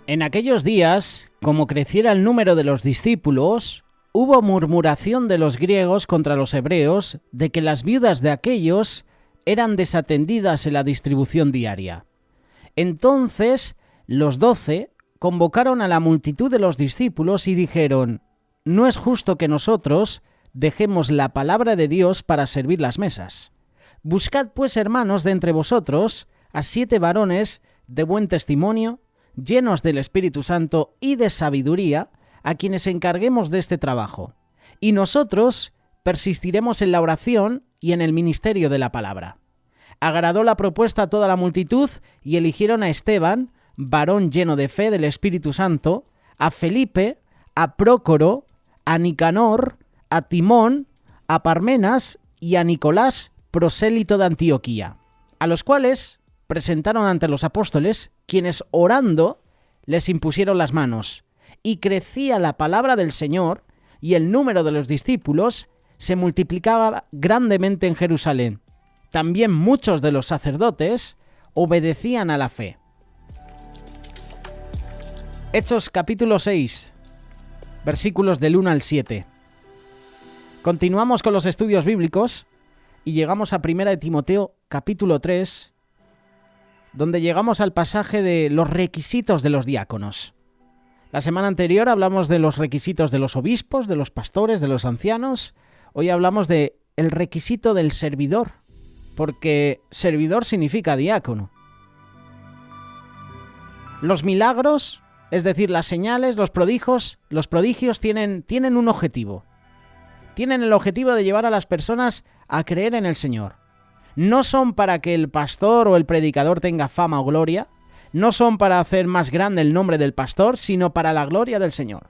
En aquellos días, como creciera el número de los discípulos, hubo murmuración de los griegos contra los hebreos de que las viudas de aquellos eran desatendidas en la distribución diaria. Entonces, los 12 convocaron a la multitud de los discípulos y dijeron: «No es justo que nosotros dejemos la palabra de Dios para servir las mesas. Buscad pues, hermanos, de entre vosotros a 7 varones de buen testimonio, llenos del Espíritu Santo y de sabiduría, a quienes encarguemos de este trabajo, y nosotros persistiremos en la oración y en el ministerio de la palabra». Agradó la propuesta a toda la multitud y eligieron a Esteban, varón lleno de fe del Espíritu Santo, a Felipe, a Prócoro, a Nicanor, a Timón, a Parmenas y a Nicolás, prosélito de Antioquía, a los cuales presentaron ante los apóstoles, quienes orando les impusieron las manos, y crecía la palabra del Señor, y el número de los discípulos se multiplicaba grandemente en Jerusalén. También muchos de los sacerdotes obedecían a la fe. Hechos capítulo 6, versículos del 1 al 7. Continuamos con los estudios bíblicos y llegamos a 1 de Timoteo capítulo 3, donde llegamos al pasaje de los requisitos de los diáconos. La semana anterior hablamos de los requisitos de los obispos, de los pastores, de los ancianos. Hoy hablamos de el requisito del servidor, porque servidor significa diácono. Los milagros, es decir, las señales, los prodigios tienen un objetivo. Tienen el objetivo de llevar a las personas a creer en el Señor. No son para que el pastor o el predicador tenga fama o gloria, no son para hacer más grande el nombre del pastor, sino para la gloria del Señor.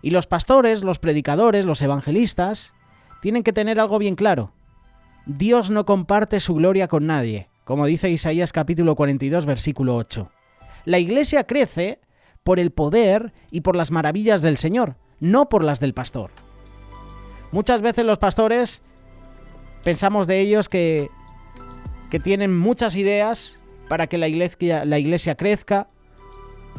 Y los pastores, los predicadores, los evangelistas, tienen que tener algo bien claro. Dios no comparte su gloria con nadie, como dice Isaías capítulo 42, versículo 8. La iglesia crece por el poder y por las maravillas del Señor, no por las del pastor. Muchas veces los pastores pensamos de ellos que tienen muchas ideas para que la iglesia crezca.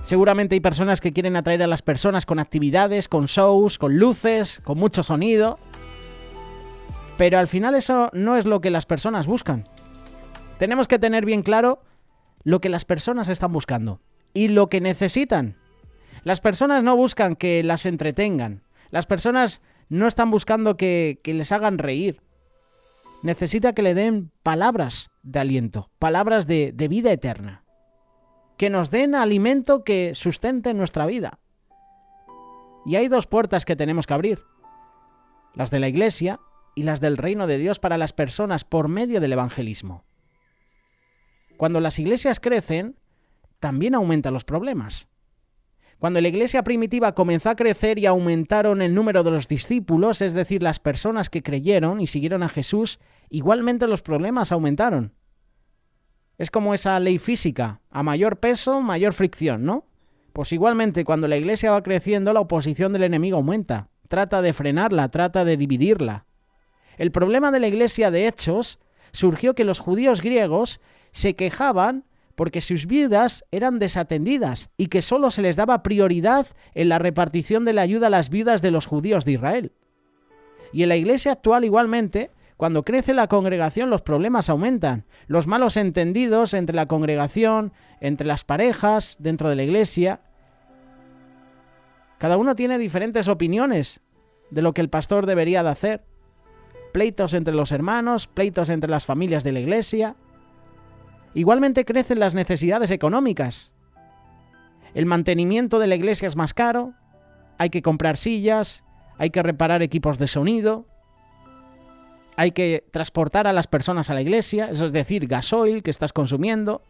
Seguramente hay personas que quieren atraer a las personas con actividades, con shows, con luces, con mucho sonido. Pero al final eso no es lo que las personas buscan. Tenemos que tener bien claro lo que las personas están buscando y lo que necesitan. Las personas no buscan que las entretengan. Las personas no están buscando que les hagan reír. Necesita que le den palabras de aliento, palabras de vida eterna. Que nos den alimento que sustente nuestra vida. Y hay 2 puertas que tenemos que abrir. Las de la iglesia y las del reino de Dios para las personas por medio del evangelismo. Cuando las iglesias crecen, también aumentan los problemas. Cuando la iglesia primitiva comenzó a crecer y aumentaron el número de los discípulos, es decir, las personas que creyeron y siguieron a Jesús, igualmente los problemas aumentaron. Es como esa ley física, a mayor peso, mayor fricción, ¿no? Pues igualmente cuando la iglesia va creciendo, la oposición del enemigo aumenta. Trata de frenarla, trata de dividirla. El problema de la iglesia de Hechos surgió que los judíos griegos se quejaban porque sus viudas eran desatendidas y que solo se les daba prioridad en la repartición de la ayuda a las viudas de los judíos de Israel. Y en la iglesia actual igualmente, cuando crece la congregación, los problemas aumentan. Los malos entendidos entre la congregación, entre las parejas, dentro de la iglesia. Cada uno tiene diferentes opiniones de lo que el pastor debería de hacer. Pleitos entre los hermanos, pleitos entre las familias de la iglesia. Igualmente crecen las necesidades económicas. El mantenimiento de la iglesia es más caro, hay que comprar sillas, hay que reparar equipos de sonido, hay que transportar a las personas a la iglesia, eso es decir, gasoil que estás consumiendo,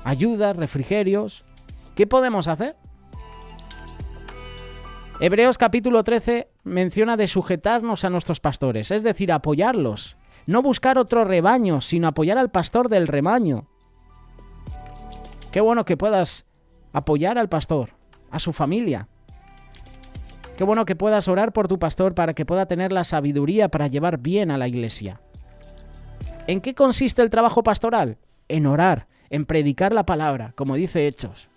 ayudas, refrigerios. ¿Qué podemos hacer? Hebreos capítulo 13 menciona de sujetarnos a nuestros pastores, es decir, apoyarlos. No buscar otro rebaño, sino apoyar al pastor del rebaño. Qué bueno que puedas apoyar al pastor, a su familia. Qué bueno que puedas orar por tu pastor para que pueda tener la sabiduría para llevar bien a la iglesia. ¿En qué consiste el trabajo pastoral? en orar, en predicar la palabra, como dice Hechos.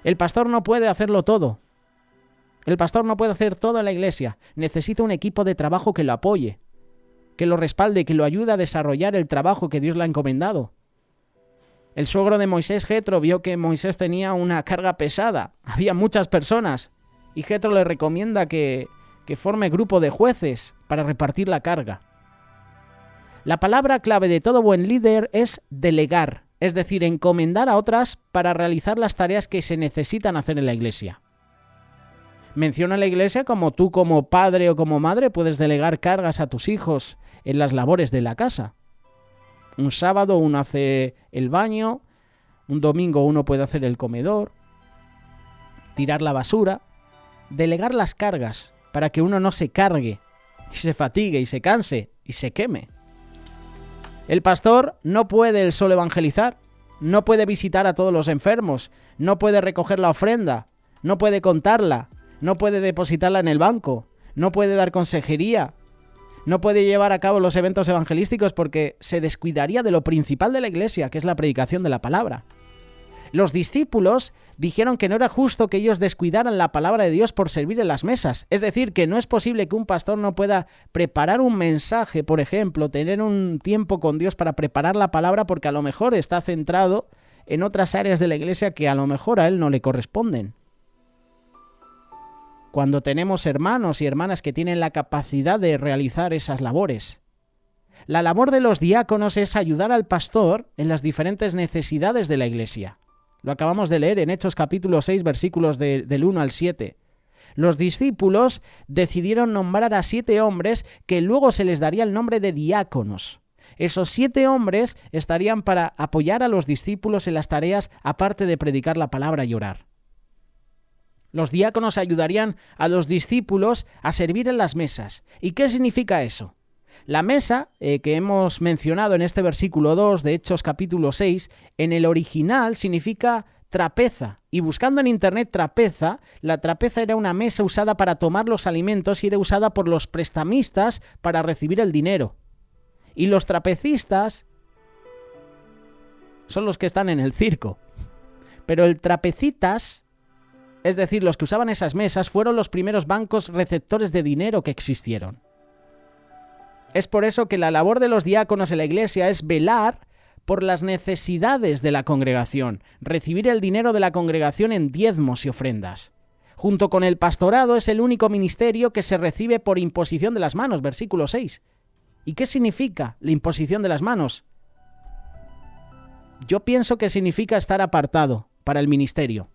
El pastor no puede hacerlo todo. El pastor no puede hacer todo en la iglesia. Necesita un equipo de trabajo que lo apoye, que lo respalde, que lo ayude a desarrollar el trabajo que Dios le ha encomendado. El suegro de Moisés, Jetro, vio que Moisés tenía una carga pesada. Había muchas personas y Jetro le recomienda que forme grupo de jueces para repartir la carga. La palabra clave de todo buen líder es delegar, es decir, encomendar a otras para realizar las tareas que se necesitan hacer en la iglesia. Menciona la iglesia como tú como padre o como madre puedes delegar cargas a tus hijos en las labores de la casa. Un sábado uno hace el baño, un domingo uno puede hacer el comedor, tirar la basura, delegar las cargas para que uno no se cargue y se fatigue y se canse y se queme. El pastor no puede él solo evangelizar, no puede visitar a todos los enfermos, no puede recoger la ofrenda, no puede contarla, no puede depositarla en el banco, no puede dar consejería, no puede llevar a cabo los eventos evangelísticos porque se descuidaría de lo principal de la iglesia, que es la predicación de la palabra. Los discípulos dijeron que no era justo que ellos descuidaran la palabra de Dios por servir en las mesas. Es decir, que no es posible que un pastor no pueda preparar un mensaje, por ejemplo, tener un tiempo con Dios para preparar la palabra porque a lo mejor está centrado en otras áreas de la iglesia que a lo mejor a él no le corresponden. Cuando tenemos hermanos y hermanas que tienen la capacidad de realizar esas labores. La labor de los diáconos es ayudar al pastor en las diferentes necesidades de la iglesia. Lo acabamos de leer en Hechos capítulo 6, versículos del 1 al 7. Los discípulos decidieron nombrar a 7 hombres que luego se les daría el nombre de diáconos. Esos 7 hombres estarían para apoyar a los discípulos en las tareas aparte de predicar la palabra y orar. Los diáconos ayudarían a los discípulos a servir en las mesas. ¿Y qué significa eso? La mesa que hemos mencionado en este versículo 2 de Hechos capítulo 6, en el original significa trapeza. Y buscando en internet trapeza, la trapeza era una mesa usada para tomar los alimentos y era usada por los prestamistas para recibir el dinero. Y los trapecistas son los que están en el circo. Pero el trapecitas, es decir, los que usaban esas mesas, fueron los primeros bancos receptores de dinero que existieron. Es por eso que la labor de los diáconos en la iglesia es velar por las necesidades de la congregación, recibir el dinero de la congregación en diezmos y ofrendas. Junto con el pastorado es el único ministerio que se recibe por imposición de las manos, versículo 6. ¿Y qué significa la imposición de las manos? Yo pienso que significa estar apartado para el ministerio.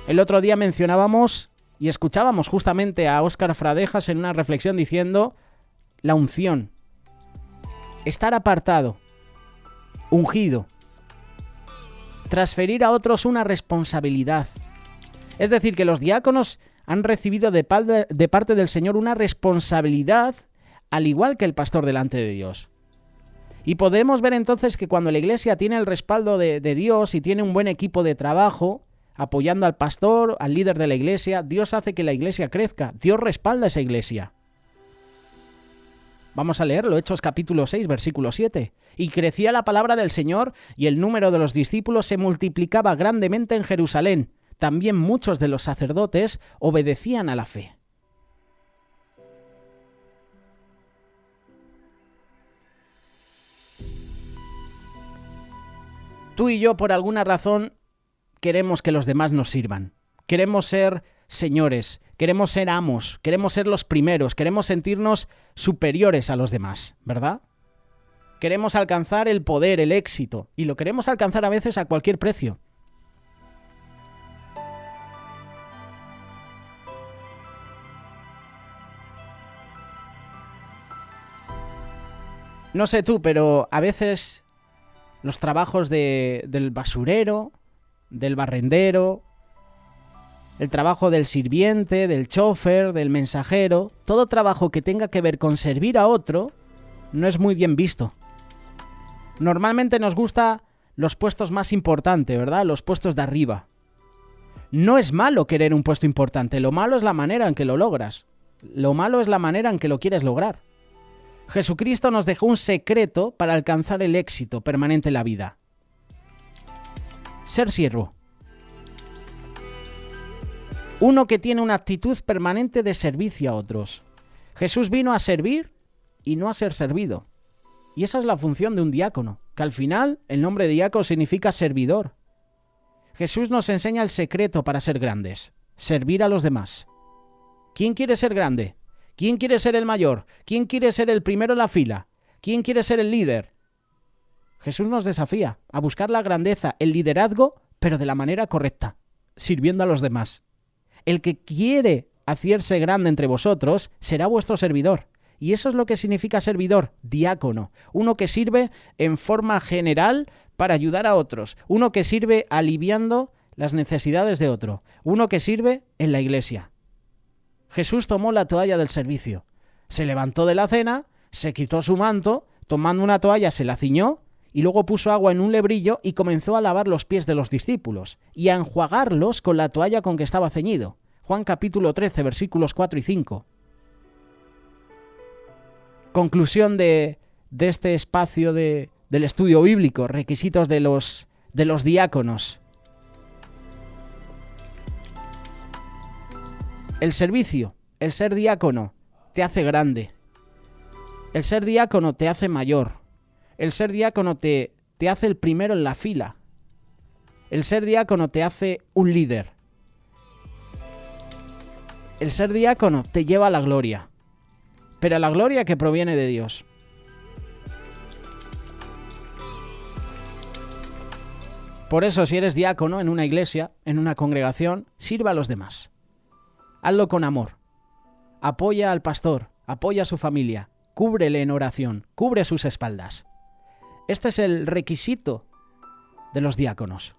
El otro día mencionábamos y escuchábamos justamente a Óscar Fradejas en una reflexión diciendo la unción, estar apartado, ungido, transferir a otros una responsabilidad. Es decir, que los diáconos han recibido de parte del Señor una responsabilidad al igual que el pastor delante de Dios. Y podemos ver entonces que cuando la iglesia tiene el respaldo de Dios y tiene un buen equipo de trabajo, apoyando al pastor, al líder de la iglesia, Dios hace que la iglesia crezca. Dios respalda a esa iglesia. Vamos a leerlo, Hechos capítulo 6, versículo 7. Y crecía la palabra del Señor y el número de los discípulos se multiplicaba grandemente en Jerusalén. También muchos de los sacerdotes obedecían a la fe. Tú y yo, por alguna razón, queremos que los demás nos sirvan. Queremos ser señores, queremos ser amos, queremos ser los primeros, queremos sentirnos superiores a los demás, ¿verdad? Queremos alcanzar el poder, el éxito, y lo queremos alcanzar a veces a cualquier precio. No sé tú, pero a veces los trabajos del basurero, del barrendero, el trabajo del sirviente, del chofer, del mensajero, todo trabajo que tenga que ver con servir a otro, no es muy bien visto. Normalmente nos gusta los puestos más importantes, ¿verdad? Los puestos de arriba. No es malo querer un puesto importante, lo malo es la manera en que lo logras. Lo malo es la manera en que lo quieres lograr. Jesucristo nos dejó un secreto para alcanzar el éxito permanente en la vida. Ser siervo. Uno que tiene una actitud permanente de servicio a otros. Jesús vino a servir y no a ser servido. Y esa es la función de un diácono, que al final el nombre de diácono significa servidor. Jesús nos enseña el secreto para ser grandes, servir a los demás. ¿Quién quiere ser grande? ¿Quién quiere ser el mayor? ¿Quién quiere ser el primero en la fila? ¿Quién quiere ser el líder? Jesús nos desafía a buscar la grandeza, el liderazgo, pero de la manera correcta, sirviendo a los demás. El que quiere hacerse grande entre vosotros será vuestro servidor. Y eso es lo que significa servidor, diácono. Uno que sirve en forma general para ayudar a otros. Uno que sirve aliviando las necesidades de otro. Uno que sirve en la iglesia. Jesús tomó la toalla del servicio. Se levantó de la cena, se quitó su manto, tomando una toalla se la ciñó y luego puso agua en un lebrillo y comenzó a lavar los pies de los discípulos y a enjuagarlos con la toalla con que estaba ceñido. Juan capítulo 13, versículos 4 y 5. Conclusión de este espacio del estudio bíblico, requisitos de los diáconos. El servicio, el ser diácono, te hace grande. El ser diácono te hace mayor. El ser diácono te hace el primero en la fila. El ser diácono te hace un líder. El ser diácono te lleva a la gloria, pero a la gloria que proviene de Dios. Por eso, si eres diácono en una iglesia, en una congregación, sirva a los demás. Hazlo con amor. Apoya al pastor, apoya a su familia, cúbrele en oración, cubre sus espaldas. Este es el requisito de los diáconos.